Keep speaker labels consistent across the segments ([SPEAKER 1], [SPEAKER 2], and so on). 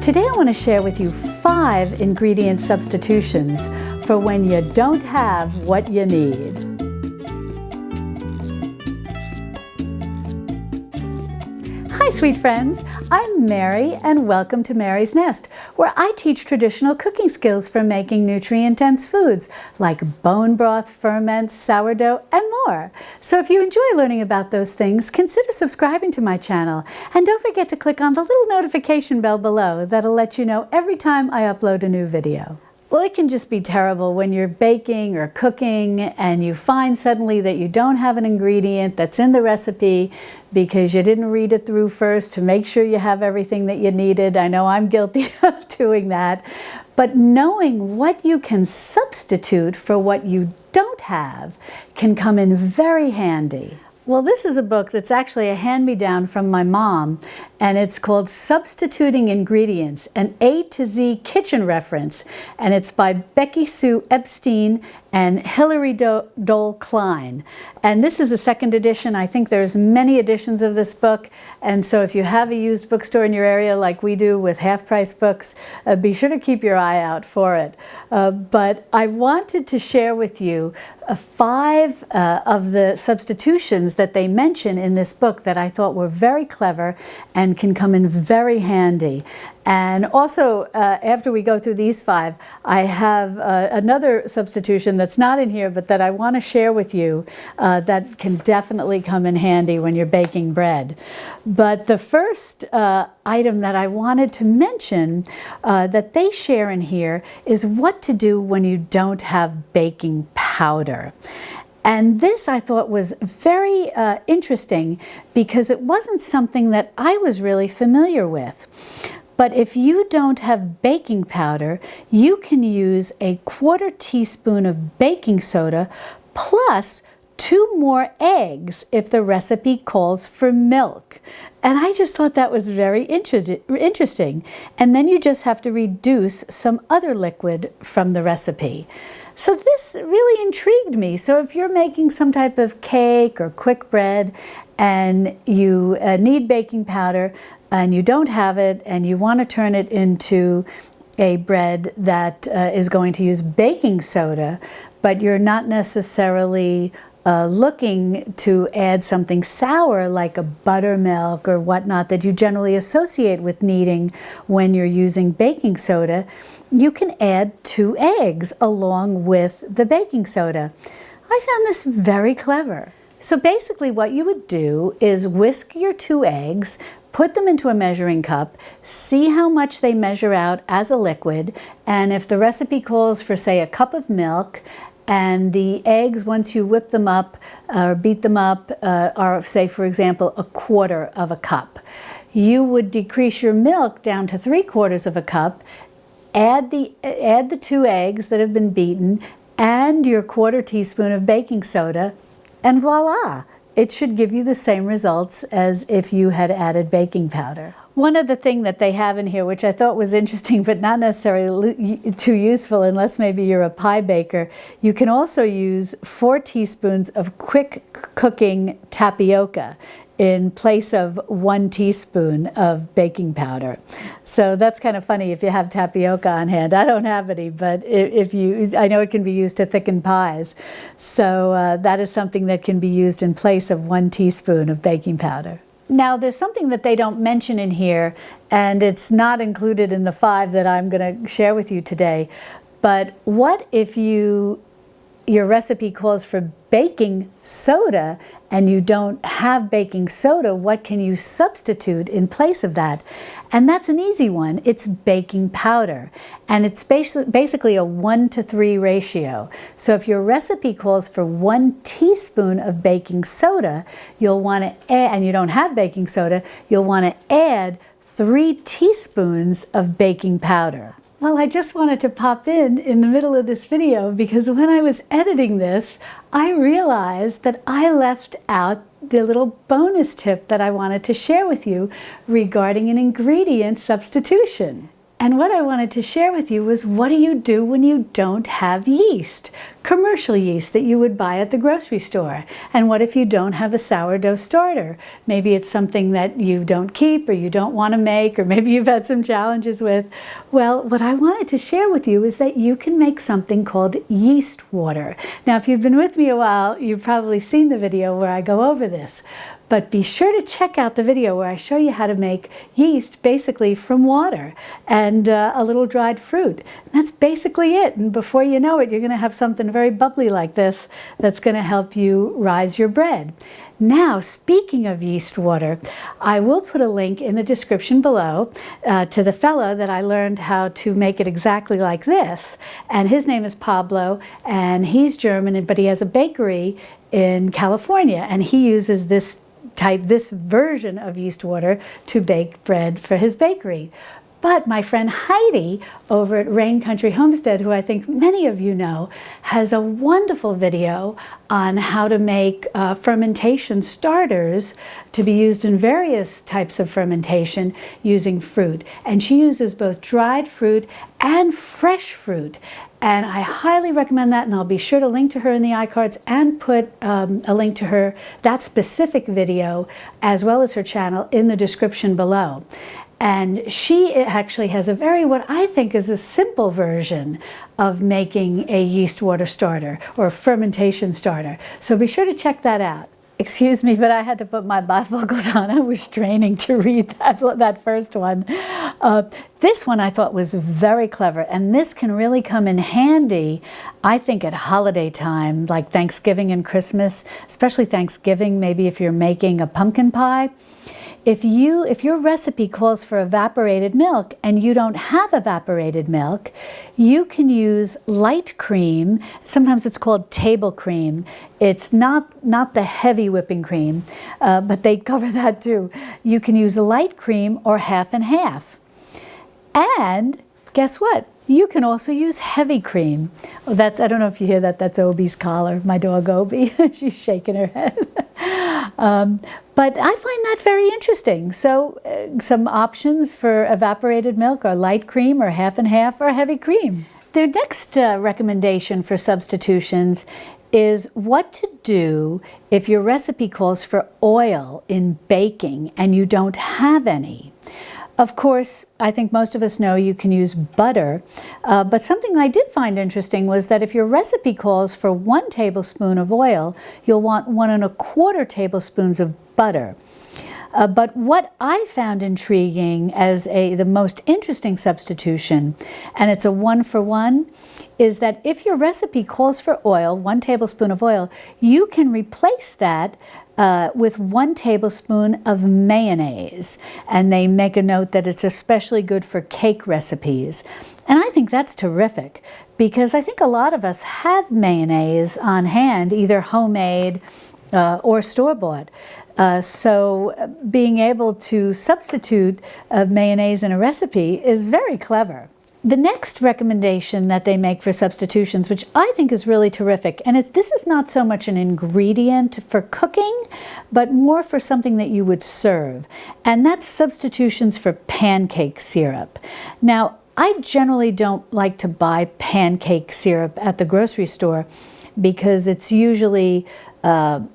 [SPEAKER 1] Today I want to share with you 5 ingredient substitutions for when you don't have what you need. Hi sweet friends, I'm Mary and welcome to Mary's Nest, where I teach traditional cooking skills for making nutrient-dense foods like bone broth, ferments, sourdough, and more. So if you enjoy learning about those things, consider subscribing to my channel and don't forget to click on the little notification bell below. That'll let you know every time I upload a new video. Well, it can just be terrible when you're baking or cooking and you find suddenly that you don't have an ingredient that's in the recipe because you didn't read it through first to make sure you have everything that you needed. I know I'm guilty of doing that. But knowing what you can substitute for what you don't have can come in very handy. Well, this is a book that's actually a hand-me-down from my mom, and it's called Substituting Ingredients, an A to Z kitchen reference, and it's by Becky Sue Epstein and Hilary Dole Klein. And this is a second edition. I think there's many editions of this book, and so if you have a used bookstore in your area like we do with half-price books, be sure to keep your eye out for it. But I wanted to share with you 5 of the substitutions that they mention in this book that I thought were very clever and can come in very handy. And also, after we go through these 5, I have another substitution that's not in here, but that I want to share with you that can definitely come in handy when you're baking bread. But the first item that I wanted to mention that they share in here is what to do when you don't have baking powder. And this I thought was very interesting because it wasn't something that I was really familiar with. But if you don't have baking powder, you can use a 1/4 teaspoon of baking soda plus 2 more eggs if the recipe calls for milk. And I just thought that was very interesting. And then you just have to reduce some other liquid from the recipe. So this really intrigued me. So if you're making some type of cake or quick bread and you need baking powder and you don't have it and you want to turn it into a bread that is going to use baking soda, but you're not necessarily looking to add something sour like a buttermilk or whatnot that you generally associate with kneading when you're using baking soda, you can add 2 eggs along with the baking soda. I found this very clever. So basically what you would do is whisk your 2 eggs, put them into a measuring cup, see how much they measure out as a liquid, and if the recipe calls for, say, a cup of milk, and the eggs, once you whip them up or beat them up, are, say, for example, 1/4 of a cup. You would decrease your milk down to 3/4 of a cup, add the 2 eggs that have been beaten, and your 1/4 teaspoon of baking soda, and voila! It should give you the same results as if you had added baking powder. One other thing that they have in here, which I thought was interesting but not necessarily too useful unless maybe you're a pie baker, you can also use 4 teaspoons of quick cooking tapioca in place of 1 teaspoon of baking powder. So that's kind of funny if you have tapioca on hand. I don't have any, but I know it can be used to thicken pies. So that is something that can be used in place of 1 teaspoon of baking powder. Now, there's something that they don't mention in here, and it's not included in the 5 that I'm going to share with you today. But what if your recipe calls for baking soda and you don't have baking soda? What can you substitute in place of that? And that's an easy one. It's baking powder. And it's basically a 1-to-3 ratio. So if your recipe calls for 1 teaspoon of baking soda, you'll want to add, and you don't have baking soda, you'll want to add 3 teaspoons of baking powder. Well, I just wanted to pop in the middle of this video because when I was editing this, I realized that I left out the little bonus tip that I wanted to share with you regarding an ingredient substitution. And what I wanted to share with you was, what do you do when you don't have yeast? Commercial yeast that you would buy at the grocery store. And what if you don't have a sourdough starter? Maybe it's something that you don't keep or you don't want to make, or maybe you've had some challenges with. Well, what I wanted to share with you is that you can make something called yeast water. Now, if you've been with me a while, you've probably seen the video where I go over this. But be sure to check out the video where I show you how to make yeast basically from water and a little dried fruit. And that's basically it. And before you know it, you're going to have something very bubbly like this that's going to help you rise your bread. Now, speaking of yeast water, I will put a link in the description below to the fellow that I learned how to make it exactly like this. And his name is Pablo, and he's German, but he has a bakery in California, and he uses this version of yeast water to bake bread for his bakery. But my friend Heidi over at Rain Country Homestead, who I think many of you know, has a wonderful video on how to make fermentation starters to be used in various types of fermentation using fruit. And she uses both dried fruit and fresh fruit. And I highly recommend that, and I'll be sure to link to her in the iCards and put a link to that specific video, as well as her channel, in the description below. And she actually has a what I think is a simple version of making a yeast water starter or a fermentation starter. So be sure to check that out. Excuse me, but I had to put my bifocals on. I was straining to read that first one. This one I thought was very clever, and this can really come in handy, I think, at holiday time, like Thanksgiving and Christmas, especially Thanksgiving, maybe if you're making a pumpkin pie. If your recipe calls for evaporated milk and you don't have evaporated milk, you can use light cream. Sometimes it's called table cream. It's not the heavy whipping cream, but they cover that too. You can use light cream or half and half. And guess what? You can also use heavy cream. Oh, I don't know if you hear that. That's Obi's collar, my dog Obi. She's shaking her head. But I find that very interesting. So some options for evaporated milk are light cream or half and half or heavy cream. Their next recommendation for substitutions is what to do if your recipe calls for oil in baking and you don't have any. Of course, I think most of us know you can use butter, but something I did find interesting was that if your recipe calls for 1 tablespoon of oil, you'll want 1 1/4 tablespoons of butter. But what I found intriguing as the most interesting substitution, and it's a 1-for-1, is that if your recipe calls for oil, 1 tablespoon of oil, you can replace that with 1 tablespoon of mayonnaise. And they make a note that it's especially good for cake recipes. And I think that's terrific, because I think a lot of us have mayonnaise on hand, either homemade or store-bought. So being able to substitute mayonnaise in a recipe is very clever. The next recommendation that they make for substitutions, which I think is really terrific, and this is not so much an ingredient for cooking, but more for something that you would serve, and that's substitutions for pancake syrup. Now, I generally don't like to buy pancake syrup at the grocery store because it's usually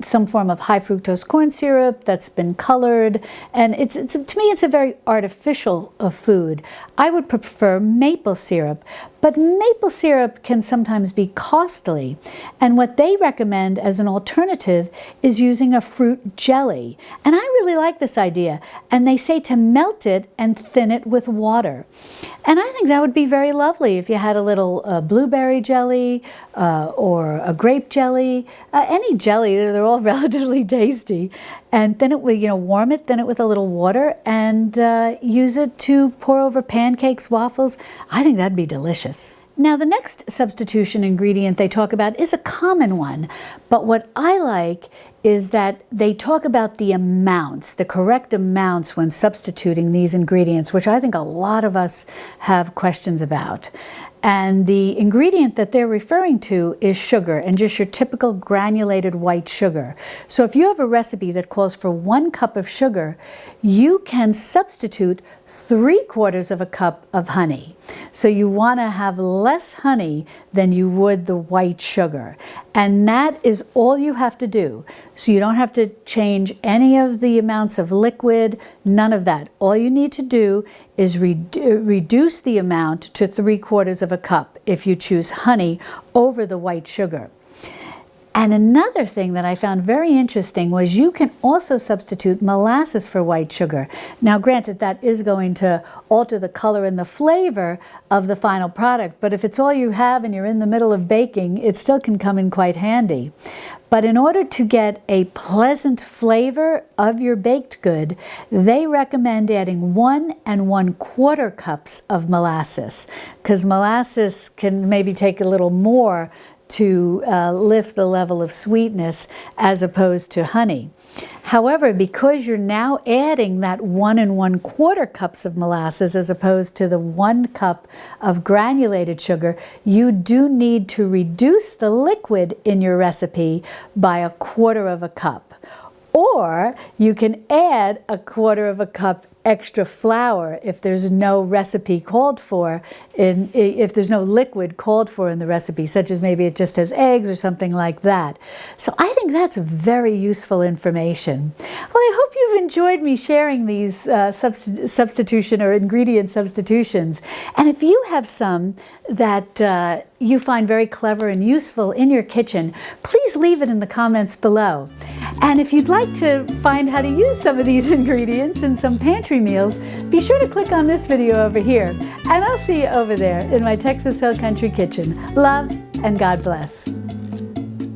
[SPEAKER 1] some form of high fructose corn syrup that's been colored, and to me it's a very artificial food. I would prefer maple syrup, but maple syrup can sometimes be costly, and what they recommend as an alternative is using a fruit jelly. And I really like this idea, and they say to melt it and thin it with water. And I think that would be very lovely if you had a little blueberry jelly or a grape jelly, any jelly. They're all relatively tasty. And then it will, warm it, thin it with a little water, and use it to pour over pancakes, waffles. I think that'd be delicious. Now, the next substitution ingredient they talk about is a common one, but what I like is that they talk about the amounts, the correct amounts when substituting these ingredients, which I think a lot of us have questions about. And the ingredient that they're referring to is sugar, and just your typical granulated white sugar. So if you have a recipe that calls for 1 cup of sugar, you can substitute 3/4 of a cup of honey. So you want to have less honey than you would the white sugar. And that is all you have to do. So you don't have to change any of the amounts of liquid, none of that. All you need to do is reduce the amount to 3/4 of a cup if you choose honey over the white sugar. And another thing that I found very interesting was you can also substitute molasses for white sugar. Now, granted, that is going to alter the color and the flavor of the final product, but if it's all you have and you're in the middle of baking, it still can come in quite handy. But in order to get a pleasant flavor of your baked good, they recommend adding 1 1/4 cups of molasses, because molasses can maybe take a little more to lift the level of sweetness as opposed to honey. However, because you're now adding that 1 1/4 cups of molasses as opposed to the 1 cup of granulated sugar, you do need to reduce the liquid in your recipe by 1/4 of a cup. Or you can add 1/4 of a cup extra flour if there's no recipe called for, if there's no liquid called for in the recipe, such as maybe it just has eggs or something like that. So I think that's very useful information. Well, I hope you've enjoyed me sharing these substitution or ingredient substitutions. And if you have some that you find very clever and useful in your kitchen, please leave it in the comments below. And if you'd like to find how to use some of these ingredients in some pantry meals, be sure to click on this video over here, and I'll see you over there in my Texas Hill Country Kitchen. Love and God bless.